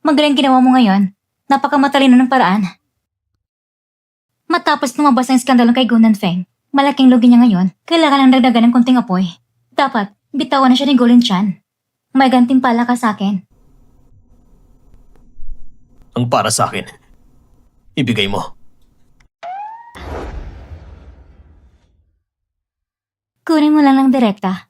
Magaling ginawa mo ngayon. Napakamatalino ng paraan. Matapos lumabas ang iskandalo kay Gunan Feng, malaking lugi niya ngayon, kailangan ng dagdagan ng konting apoy. Dapat, bitawan na siya ni Golin Chan. May gantimpala ka sa akin. Ang para sa akin. Ibigay mo. Kunin mo lang ng direkta.